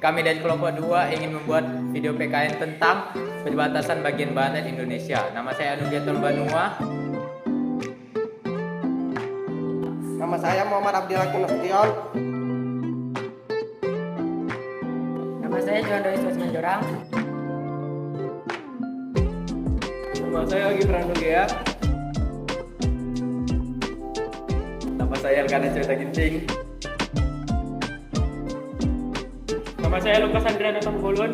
Kami dari kelompok 2 ingin membuat video PKN tentang perbatasan bagian barat Indonesia. Nama saya Anugiaton Banua. Nama saya Muhammad Abdillah Nasution. Nama saya Juando Iswas Manjorang. Nama saya Gibran Nugea. Nama saya Elkana Cerita Ginting. Nama saya Lukas Andriano Tambulun.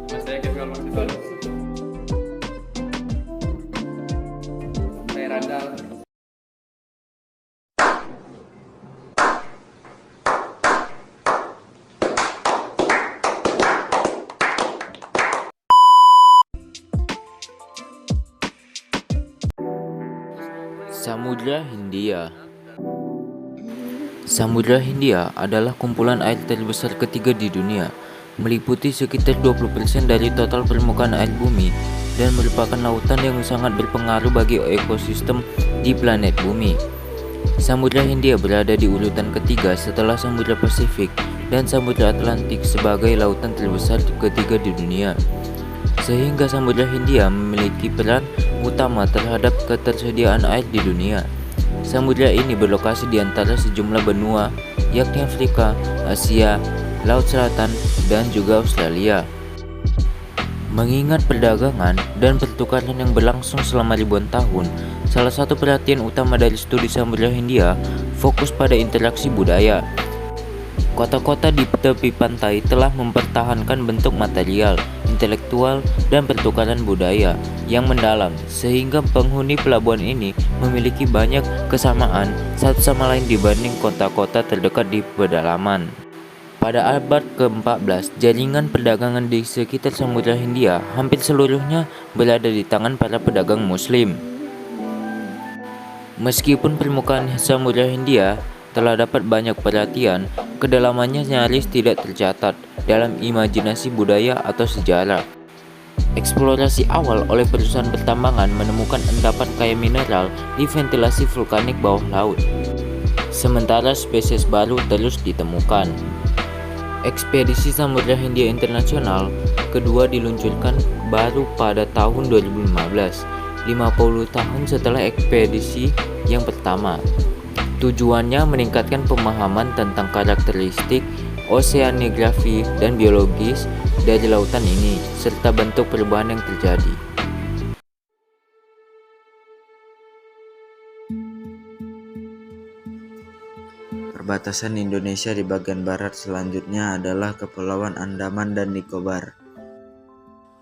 Nama saya Gabriel Maksudul. Saya Randall. Samudra Hindia. Samudra Hindia adalah kumpulan air terbesar ketiga di dunia, meliputi sekitar 20% dari total permukaan air bumi dan merupakan lautan yang sangat berpengaruh bagi ekosistem di planet bumi. Samudra Hindia berada di urutan ketiga setelah Samudra Pasifik dan Samudra Atlantik sebagai lautan terbesar ketiga di dunia, sehingga Samudra Hindia memiliki peran utama terhadap ketersediaan air di dunia. Samudra ini berlokasi di antara sejumlah benua, yakni Afrika, Asia, Laut Selatan, dan juga Australia. Mengingat perdagangan dan pertukaran yang berlangsung selama ribuan tahun, salah satu perhatian utama dari studi Samudra Hindia fokus pada interaksi budaya. Kota-kota di tepi pantai telah mempertahankan bentuk material, intelektual, dan pertukaran budaya yang mendalam, sehingga penghuni pelabuhan ini memiliki banyak kesamaan satu sama lain dibanding kota-kota terdekat di pedalaman. Pada abad ke-14, jaringan perdagangan di sekitar Samudra Hindia hampir seluruhnya berada di tangan para pedagang Muslim. Meskipun permukaan Samudra Hindia telah dapat banyak perhatian, kedalamannya nyaris tidak tercatat dalam imajinasi budaya atau sejarah. Eksplorasi awal oleh perusahaan pertambangan menemukan endapan kaya mineral di ventilasi vulkanik bawah laut, sementara spesies baru terus ditemukan. Ekspedisi Samudra Hindia Internasional kedua diluncurkan baru pada tahun 2015, 50 tahun setelah ekspedisi yang pertama. Tujuannya meningkatkan pemahaman tentang karakteristik oseanografi dan biologis dari lautan ini, serta bentuk perubahan yang terjadi. Perbatasan Indonesia di bagian barat selanjutnya adalah Kepulauan Andaman dan Nicobar.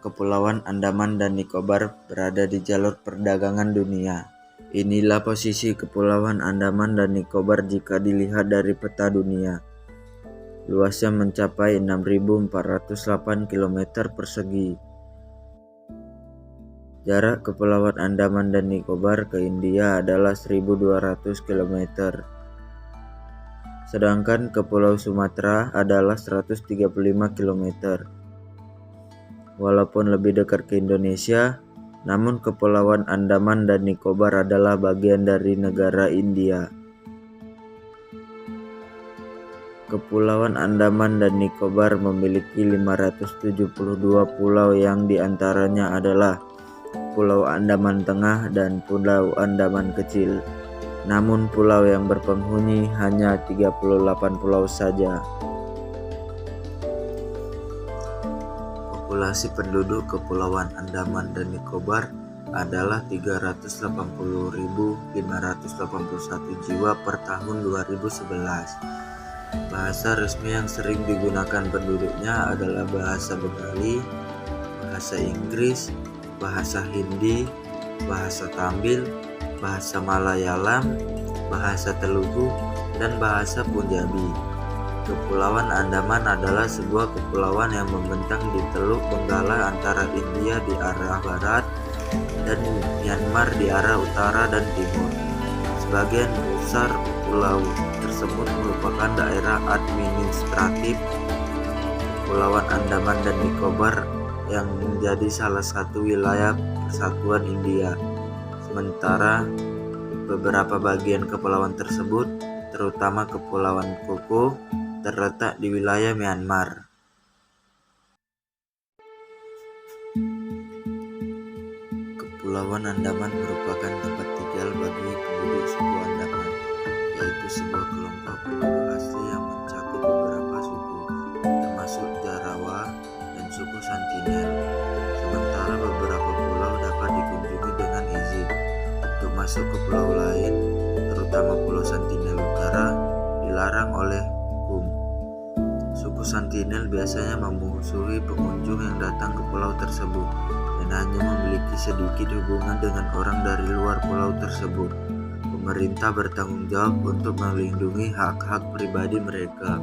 Kepulauan Andaman dan Nicobar berada di jalur perdagangan dunia. Inilah posisi Kepulauan Andaman dan Nicobar jika dilihat dari peta dunia. Luasnya mencapai 6.408 km persegi. Jarak Kepulauan Andaman dan Nicobar ke India adalah 1.200 km. Sedangkan ke Pulau Sumatera adalah 135 km. Walaupun lebih dekat ke Indonesia, namun Kepulauan Andaman dan Nicobar adalah bagian dari negara India. Kepulauan Andaman dan Nicobar memiliki 572 pulau yang diantaranya adalah Pulau Andaman Tengah dan Pulau Andaman Kecil. Namun pulau yang berpenghuni hanya 38 pulau saja. Populasi penduduk Kepulauan Andaman dan Nicobar adalah 380.581 jiwa per tahun 2011. Bahasa resmi yang sering digunakan penduduknya adalah bahasa Bengali, bahasa Inggris, bahasa Hindi, bahasa Tamil, bahasa Malayalam, bahasa Telugu, dan bahasa Punjabi. Kepulauan Andaman adalah sebuah kepulauan yang membentang di Teluk Benggala antara India di arah barat dan Myanmar di arah utara dan timur. Sebagian besar pulau tersebut merupakan daerah administratif Kepulauan Andaman dan Nicobar yang menjadi salah satu wilayah persatuan India. Sementara beberapa bagian kepulauan tersebut terutama Kepulauan Koko, terletak di wilayah Myanmar. Kepulauan Andaman merupakan tempat tinggal bagi penduduk suku Andaman, yaitu sebuah kelompok penduduk asli yang mencakup beberapa suku, termasuk Jarawa dan suku Sentinel. Sementara beberapa pulau dapat dikunjungi dengan izin. Untuk masuk ke pulau lain, terutama Pulau Sentinel Utara, dilarang oleh hukum. Suku Sentinel biasanya memusuhi pengunjung yang datang ke pulau tersebut dan hanya memiliki sedikit hubungan dengan orang dari luar pulau tersebut. Pemerintah bertanggung jawab untuk melindungi hak-hak pribadi mereka.